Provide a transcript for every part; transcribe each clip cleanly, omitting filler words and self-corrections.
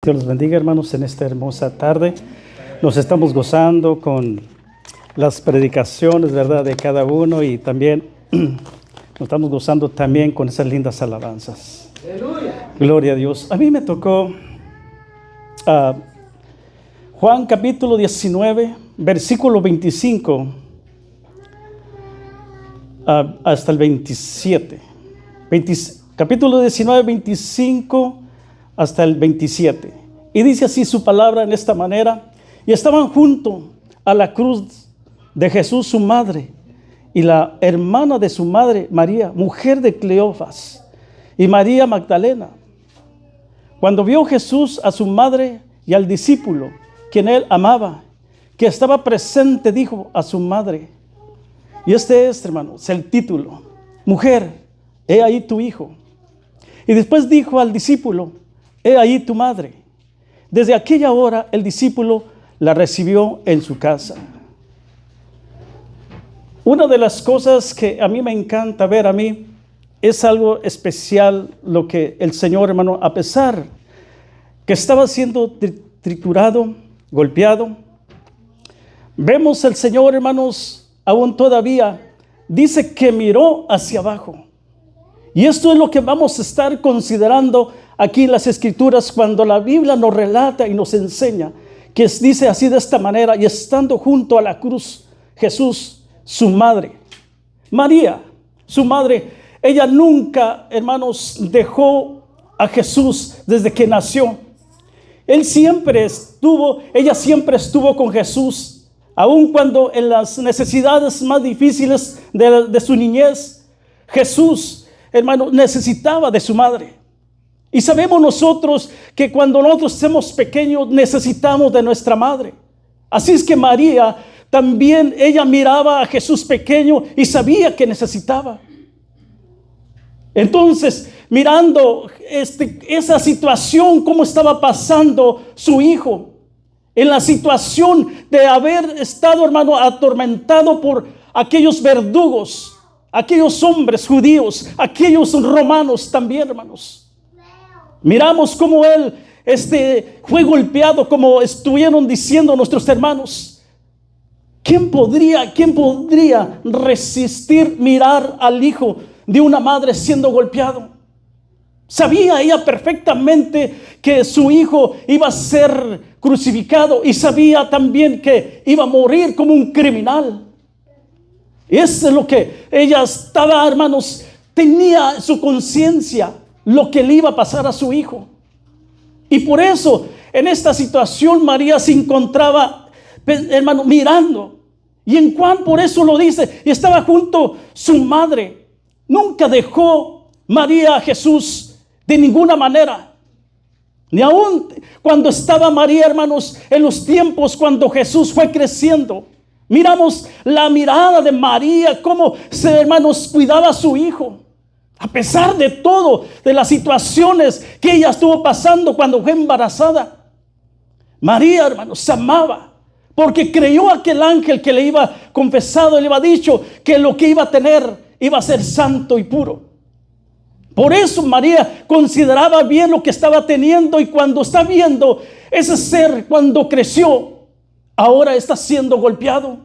Dios los bendiga, hermanos, en esta hermosa tarde. Nos estamos gozando con las predicaciones, ¿verdad?, de cada uno, y también nos estamos gozando también con esas lindas alabanzas. ¡Aleluya! Gloria a Dios. A mí me tocó Juan capítulo 19, versículo 25 hasta el 27. Capítulo 19, 25 hasta el 27. Y dice así su palabra en esta manera: y estaban junto a la cruz de Jesús su madre y la hermana de su madre María, mujer de Cleofas, y María Magdalena. Cuando vio Jesús a su madre y al discípulo, quien él amaba, que estaba presente, dijo a su madre, y este es, hermanos, el título: mujer, he ahí tu hijo. Y después dijo al discípulo, he ahí tu madre. Desde aquella hora el discípulo la recibió en su casa. Una de las cosas que a mí me encanta ver a mí es algo especial, lo que el Señor, hermano, a pesar que estaba siendo triturado, golpeado, vemos al Señor, hermanos, aún todavía dice que miró hacia abajo. Y esto es lo que vamos a estar considerando aquí en las Escrituras, cuando la Biblia nos relata y nos enseña que dice así, de esta manera: y estando junto a la cruz Jesús, su madre, María, su madre, ella nunca, hermanos, dejó a Jesús desde que nació. Ella siempre estuvo con Jesús, aun cuando en las necesidades más difíciles de su niñez, Jesús, hermano, necesitaba de su madre. Y sabemos nosotros que cuando nosotros somos pequeños necesitamos de nuestra madre. Así es que María también, ella miraba a Jesús pequeño y sabía que necesitaba. Entonces, mirando esa situación, cómo estaba pasando su hijo, en la situación de haber estado, hermano, atormentado por aquellos verdugos, aquellos hombres judíos, aquellos romanos también, hermanos. Miramos cómo él fue golpeado, como estuvieron diciendo nuestros hermanos. ¿Quién podría resistir mirar al hijo de una madre siendo golpeado? Sabía ella perfectamente que su hijo iba a ser crucificado y sabía también que iba a morir como un criminal. Eso es lo que ella estaba, hermanos, tenía en su conciencia, lo que le iba a pasar a su hijo. Y por eso, en esta situación, María se encontraba, hermano, mirando. Y en Juan por eso lo dice, y estaba junto su madre. Nunca dejó María a Jesús de ninguna manera. Ni aún cuando estaba María, hermanos, en los tiempos cuando Jesús fue creciendo. Miramos la mirada de María, cómo, hermanos, cuidaba a su hijo. A pesar de todo, de las situaciones que ella estuvo pasando cuando fue embarazada, María, hermanos, se amaba, porque creyó aquel ángel que le iba confesado, le iba dicho que lo que iba a tener iba a ser santo y puro. Por eso María consideraba bien lo que estaba teniendo, y cuando está viendo ese ser, cuando creció, ahora está siendo golpeado,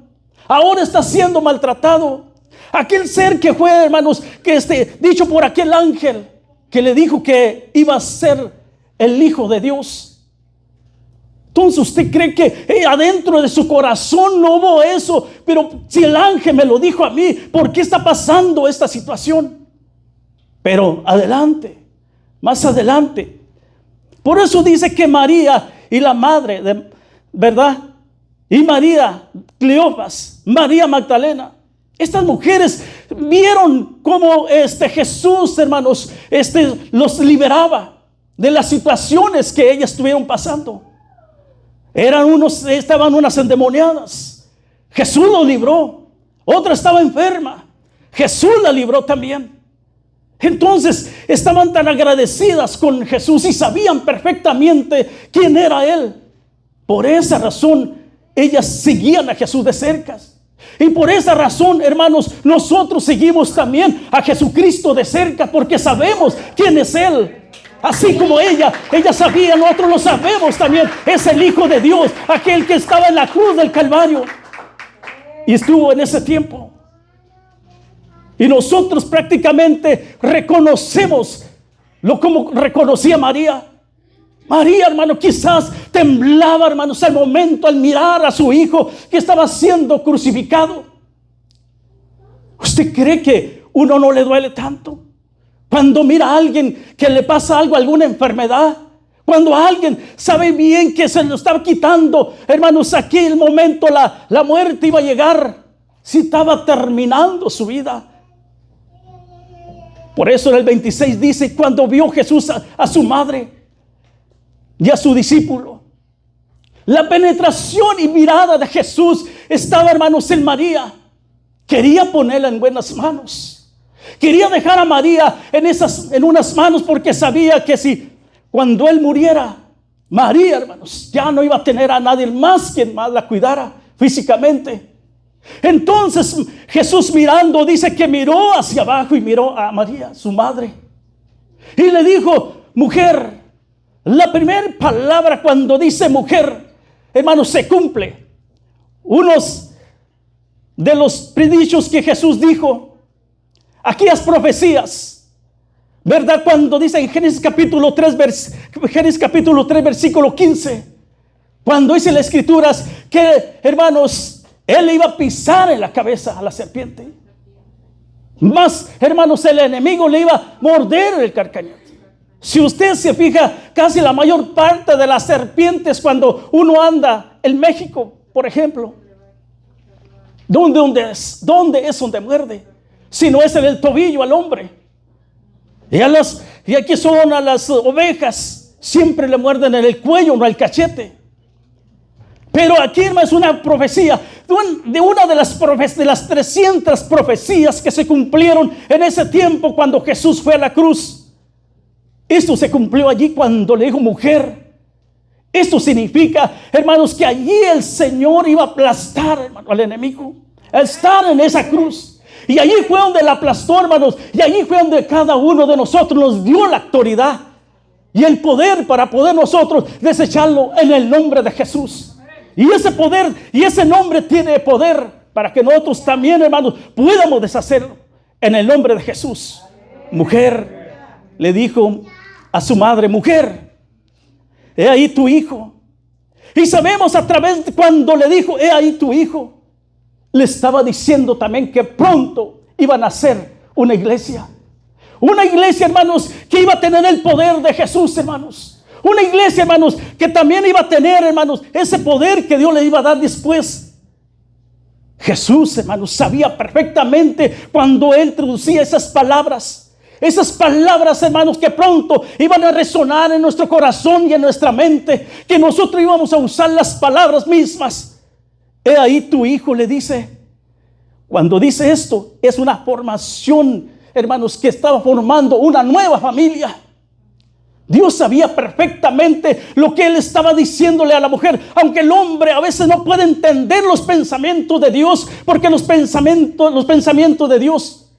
ahora está siendo maltratado. Aquel ser que fue, hermanos, que dicho por aquel ángel que le dijo que iba a ser el Hijo de Dios. Entonces usted cree que adentro de su corazón no hubo eso, pero si el ángel me lo dijo a mí, ¿por qué está pasando esta situación? Pero adelante, más adelante. Por eso dice que María y la madre, ¿verdad? Y María Cleofas, María Magdalena, estas mujeres vieron cómo Jesús, hermanos, los liberaba de las situaciones que ellas estuvieron pasando. Estaban unas endemoniadas, Jesús los libró. Otra estaba enferma, Jesús la libró también. Entonces estaban tan agradecidas con Jesús y sabían perfectamente quién era Él. Por esa razón ellas seguían a Jesús de cerca. Y por esa razón, hermanos, nosotros seguimos también a Jesucristo de cerca, porque sabemos quién es Él. Así como ella sabía, nosotros lo sabemos también. Es el Hijo de Dios, aquel que estaba en la cruz del Calvario y estuvo en ese tiempo. Y nosotros prácticamente reconocemos lo como reconocía María. María, hermano, quizás temblaba, hermanos, al momento al mirar a su hijo que estaba siendo crucificado. ¿Usted cree que uno no le duele tanto cuando mira a alguien que le pasa algo, alguna enfermedad? Cuando alguien sabe bien que se lo estaba quitando, hermanos, aquí el momento la muerte iba a llegar, si estaba terminando su vida. Por eso en el 26 dice, cuando vio Jesús a su madre y a su discípulo, la penetración y mirada de Jesús estaba, hermanos, en María. Quería ponerla en buenas manos. Quería dejar a María en unas manos, porque sabía que si cuando él muriera, María, hermanos, ya no iba a tener a nadie más quien más la cuidara físicamente. Entonces Jesús, mirando, dice que miró hacia abajo y miró a María, su madre, y le dijo, mujer. La primera palabra cuando dice mujer, hermanos, se cumple. Unos de los predichos que Jesús dijo, aquellas profecías, ¿verdad? Cuando dice en Génesis capítulo 3, versículo 15, cuando dice las escrituras que, hermanos, él le iba a pisar en la cabeza a la serpiente. Más, hermanos, el enemigo le iba a morder el carcañón. Si usted se fija, casi la mayor parte de las serpientes cuando uno anda en México, por ejemplo, ¿dónde es donde muerde? Si no es en el tobillo al hombre. Y aquí son a las ovejas, siempre le muerden en el cuello, no el cachete. Pero aquí, hermano, es una profecía de una de las 300 profecías que se cumplieron en ese tiempo cuando Jesús fue a la cruz. Esto se cumplió allí cuando le dijo mujer. Esto significa, hermanos, que allí el Señor iba a aplastar, hermano, al enemigo, al estar en esa cruz. Y allí fue donde la aplastó, hermanos. Y allí fue donde cada uno de nosotros nos dio la autoridad y el poder para poder nosotros desecharlo en el nombre de Jesús. Y ese poder y ese nombre tiene poder para que nosotros también, hermanos, podamos deshacerlo en el nombre de Jesús. Mujer, le dijo a su madre, mujer, he ahí tu hijo. Y sabemos a través de cuando le dijo, he ahí tu hijo, le estaba diciendo también que pronto iba a nacer una iglesia. Una iglesia, hermanos, que iba a tener el poder de Jesús, hermanos. Una iglesia, hermanos, que también iba a tener, hermanos, ese poder que Dios le iba a dar después. Jesús, hermanos, sabía perfectamente cuando él traducía esas palabras, hermanos, que pronto iban a resonar en nuestro corazón y en nuestra mente, que nosotros íbamos a usar las palabras mismas. He ahí tu hijo, le dice. Cuando dice esto, es una formación, hermanos, que estaba formando una nueva familia. Dios sabía perfectamente lo que él estaba diciéndole a la mujer, aunque el hombre a veces no puede entender los pensamientos de Dios, porque los pensamientos de Dios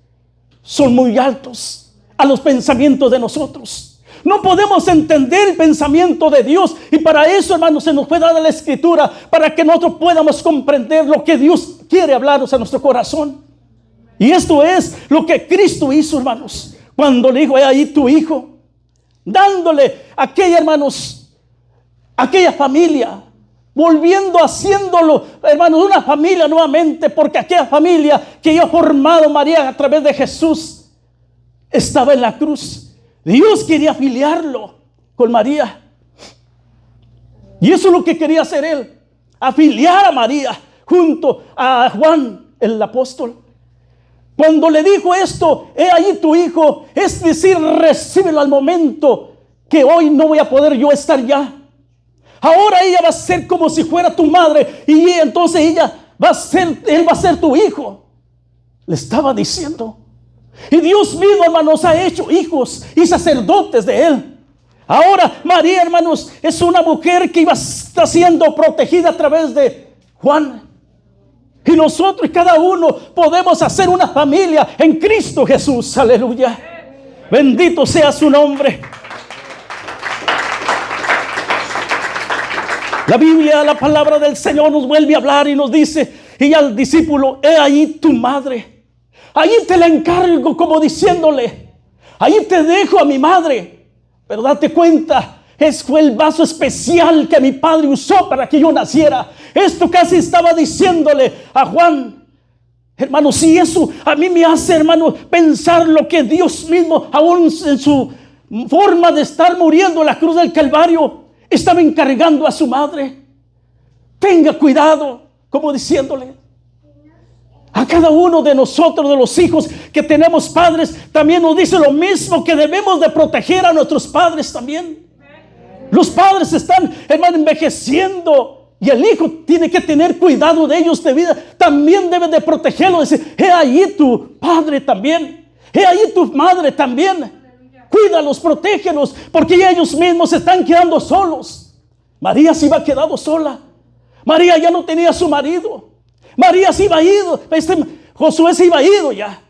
son muy altos a los pensamientos de nosotros. No podemos entender el pensamiento de Dios, y para eso, hermanos, se nos fue dada la escritura, para que nosotros podamos comprender lo que Dios quiere hablarnos a nuestro corazón. Y esto es lo que Cristo hizo, hermanos, cuando le dijo, he ahí tu hijo, dándole aquella, hermanos, aquella familia, haciéndolo, hermanos, una familia nuevamente, porque aquella familia que había formado María a través de Jesús estaba en la cruz. Dios quería afiliarlo con María, y eso es lo que quería hacer él, afiliar a María junto a Juan el apóstol. Cuando le dijo esto, he ahí tu hijo, es decir, recíbelo al momento que hoy no voy a poder yo estar ya. Ahora ella va a ser como si fuera tu madre, y entonces él va a ser tu hijo. Le estaba diciendo. Y Dios mismo, hermanos, ha hecho hijos y sacerdotes de él. Ahora María, hermanos, es una mujer que está siendo protegida a través de Juan. Y nosotros, cada uno, podemos hacer una familia en Cristo Jesús. Aleluya. Bendito sea su nombre. La Biblia, la palabra del Señor nos vuelve a hablar y nos dice, y al discípulo, he ahí tu madre. Ahí te la encargo, como diciéndole, ahí te dejo a mi madre. Pero date cuenta, fue el vaso especial que mi padre usó para que yo naciera. Esto casi estaba diciéndole a Juan. Hermano, si eso a mí me hace, hermano, pensar lo que Dios mismo, aún en su forma de estar muriendo en la cruz del Calvario, estaba encargando a su madre. Tenga cuidado, como diciéndole. A cada uno de nosotros, de los hijos que tenemos padres, también nos dice lo mismo, que debemos de proteger a nuestros padres también. Los padres están, hermano, envejeciendo. Y el hijo tiene que tener cuidado de ellos de vida. También debe de protegerlos. Decir, he ahí tu padre también. He ahí tu madre también. Cuídalos, protégelos. Porque ya ellos mismos se están quedando solos. María se iba quedando sola. María ya no tenía su marido. María se iba ido. Josué se iba ido ya.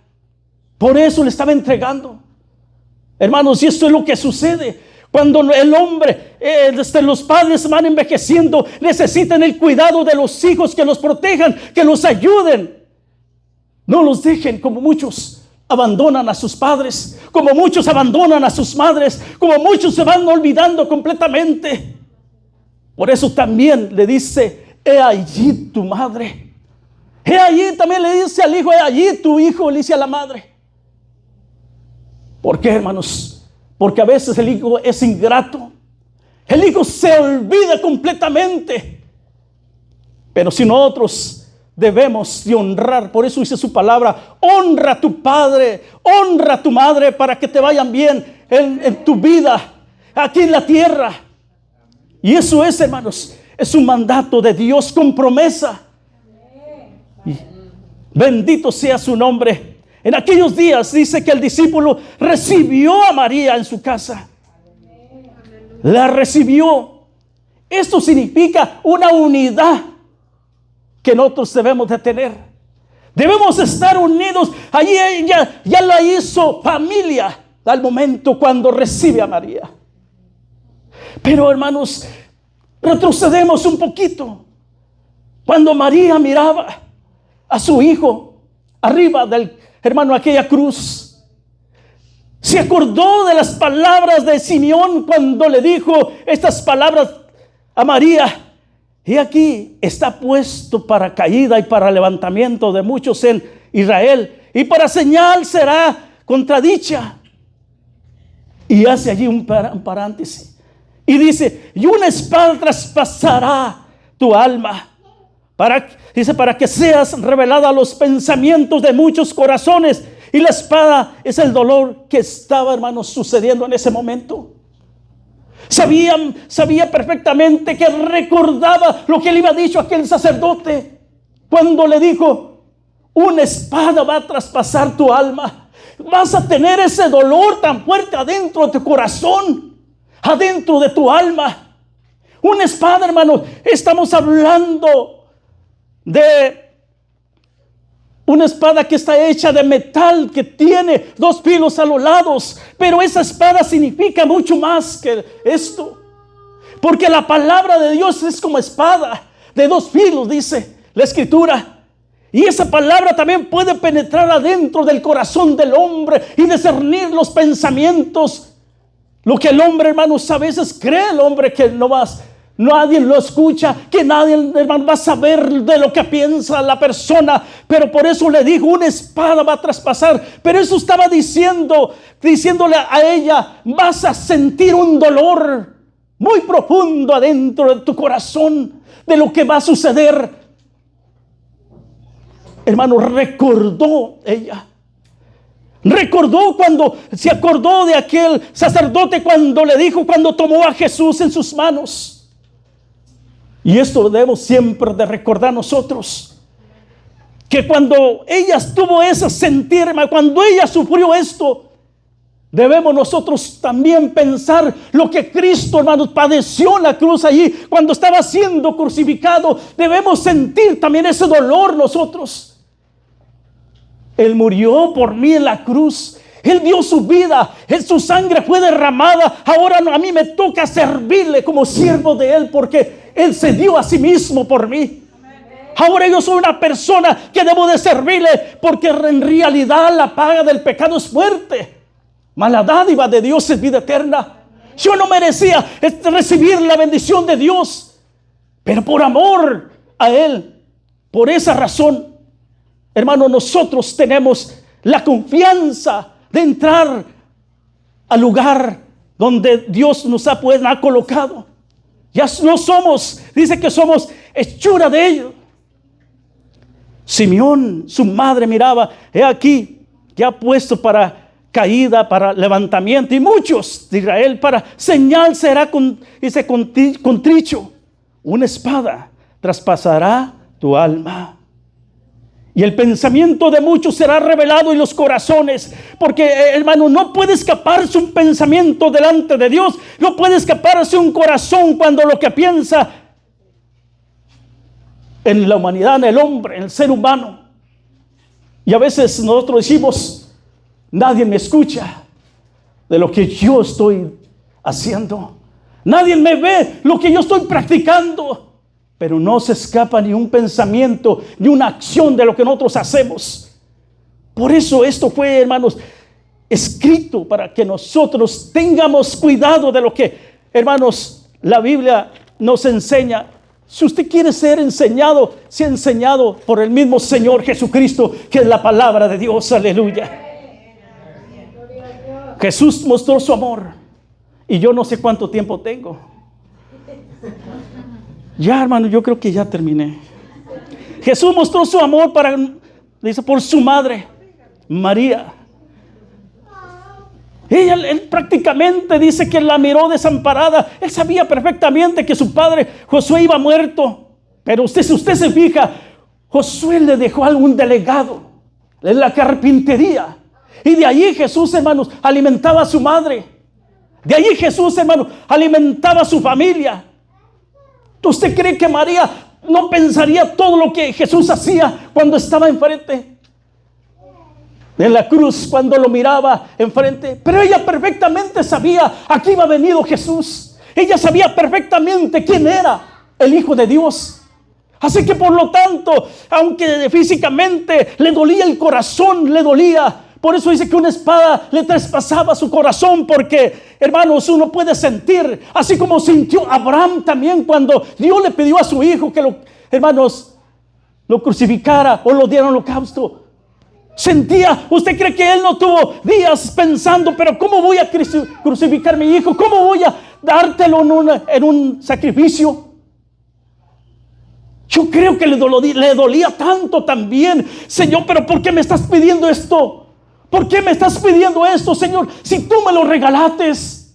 Por eso le estaba entregando. Hermanos, y esto es lo que sucede. Cuando el hombre, los padres van envejeciendo, necesitan el cuidado de los hijos, que los protejan, que los ayuden. No los dejen como muchos abandonan a sus padres, como muchos abandonan a sus madres, como muchos se van olvidando completamente. Por eso también le dice, he allí tu madre. He allí, también le dice al hijo, he allí tu hijo, le dice a la madre. ¿Por qué, hermanos? Porque a veces el hijo es ingrato. El hijo se olvida completamente. Pero si nosotros debemos de honrar, por eso dice su palabra, honra a tu padre, honra a tu madre, para que te vayan bien en tu vida, aquí en la tierra. Y eso es, hermanos, es un mandato de Dios con promesa. Y bendito sea su nombre. En aquellos días dice que el discípulo recibió a María en su casa. La recibió. Esto significa una unidad que nosotros debemos de tener. Debemos estar unidos. Allí ella ya la hizo familia al momento cuando recibe a María. Pero, hermanos, retrocedemos un poquito. Cuando María miraba a su hijo arriba del, hermano, aquella cruz, se acordó de las palabras de Simeón cuando le dijo estas palabras a María. Y aquí está puesto para caída y para levantamiento de muchos en Israel, y para señal será contradicha. Y hace allí un paréntesis y dice, y una espada traspasará tu alma. Dice, para que seas revelada a los pensamientos de muchos corazones. Y la espada es el dolor que estaba, hermanos, sucediendo en ese momento. Sabía perfectamente, que recordaba lo que le había dicho aquel sacerdote cuando le dijo, una espada va a traspasar tu alma. Vas a tener ese dolor tan fuerte adentro de tu corazón, adentro de tu alma. Una espada, hermanos, estamos hablando de una espada que está hecha de metal, que tiene 2 filos a los lados. Pero esa espada significa mucho más que esto, porque la palabra de Dios es como espada de 2 filos, dice la Escritura. Y esa palabra también puede penetrar adentro del corazón del hombre y discernir los pensamientos. Lo que el hombre, hermanos, a veces cree el hombre que nadie lo escucha, que nadie, hermano, va a saber de lo que piensa la persona. Pero por eso le dijo, una espada va a traspasar. Pero eso estaba diciéndole a ella, vas a sentir un dolor muy profundo adentro de tu corazón de lo que va a suceder. Hermano, recordó ella. Recordó cuando se acordó de aquel sacerdote cuando le dijo, cuando tomó a Jesús en sus manos. Y esto debemos siempre de recordar nosotros, que cuando ella tuvo ese sentir, cuando ella sufrió esto, debemos nosotros también pensar lo que Cristo, hermanos, padeció en la cruz allí cuando estaba siendo crucificado. Debemos sentir también ese dolor nosotros. Él murió por mí en la cruz. Él dio su vida, su sangre fue derramada. Ahora a mí me toca servirle como siervo de Él, porque Él se dio a sí mismo por mí. Ahora yo soy una persona que debo de servirle, porque en realidad la paga del pecado es muerte, mas la dádiva de Dios es vida eterna. Yo no merecía recibir la bendición de Dios, pero por amor a Él, por esa razón, hermano, nosotros tenemos la confianza de entrar al lugar donde Dios nos ha colocado. Ya no somos, dice que somos hechura de ellos. Simeón, su madre, miraba, he aquí, ya puesto para caída, para levantamiento, y muchos de Israel para señal será contricho. Una espada traspasará tu alma. Y el pensamiento de muchos será revelado en los corazones. Porque, hermano, no puede escaparse un pensamiento delante de Dios. No puede escaparse un corazón cuando lo que piensa en la humanidad, en el hombre, en el ser humano. Y a veces nosotros decimos, nadie me escucha de lo que yo estoy haciendo. Nadie me ve lo que yo estoy practicando. Pero no se escapa ni un pensamiento, ni una acción de lo que nosotros hacemos. Por eso esto fue, hermanos, escrito para que nosotros tengamos cuidado de lo que, hermanos, la Biblia nos enseña. Si usted quiere ser enseñado, sea enseñado por el mismo Señor Jesucristo, que es la palabra de Dios. Aleluya. Jesús mostró su amor. Y yo no sé cuánto tiempo tengo. Ya, hermano, yo creo que ya terminé. Jesús mostró su amor dice, por su madre, María. Él prácticamente dice que la miró desamparada. Él sabía perfectamente que su padre Josué iba muerto. Pero si usted se fija, Josué le dejó algún delegado en la carpintería. Y de allí Jesús, hermanos, alimentaba a su madre. De allí Jesús, hermanos, alimentaba a su familia. ¿Usted cree que María no pensaría todo lo que Jesús hacía cuando estaba enfrente de la cruz, cuando lo miraba enfrente? Pero ella perfectamente sabía a qué iba venido Jesús. Ella sabía perfectamente quién era el Hijo de Dios. Así que por lo tanto, aunque físicamente le dolía el corazón, le dolía. Por eso dice que una espada le traspasaba su corazón, porque, hermanos, uno puede sentir, así como sintió Abraham también cuando Dios le pidió a su hijo que lo crucificara o lo diera en holocausto. Sentía, ¿usted cree que él no tuvo días pensando, pero cómo voy a crucificar a mi hijo? ¿Cómo voy a dártelo en un sacrificio? Yo creo que le dolía tanto también. Señor, pero ¿por qué me estás pidiendo esto? ¿Por qué me estás pidiendo esto, Señor? Si tú me lo regalates,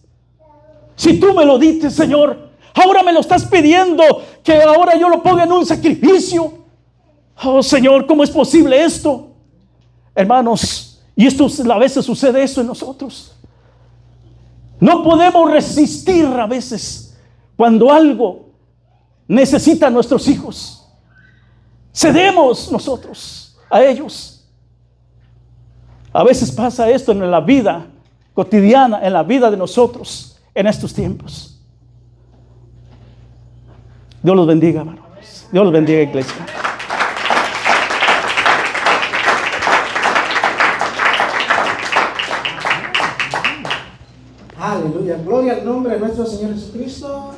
si tú me lo diste, Señor, ahora me lo estás pidiendo que ahora yo lo ponga en un sacrificio. Oh, Señor, ¿cómo es posible esto? Hermanos, y esto a veces sucede eso en nosotros. No podemos resistir a veces cuando algo necesita a nuestros hijos. Cedemos nosotros a ellos. A veces pasa esto en la vida cotidiana, en la vida de nosotros en estos tiempos. Dios los bendiga, hermanos. Dios los bendiga, iglesia. Aleluya, gloria al nombre de nuestro Señor Jesucristo.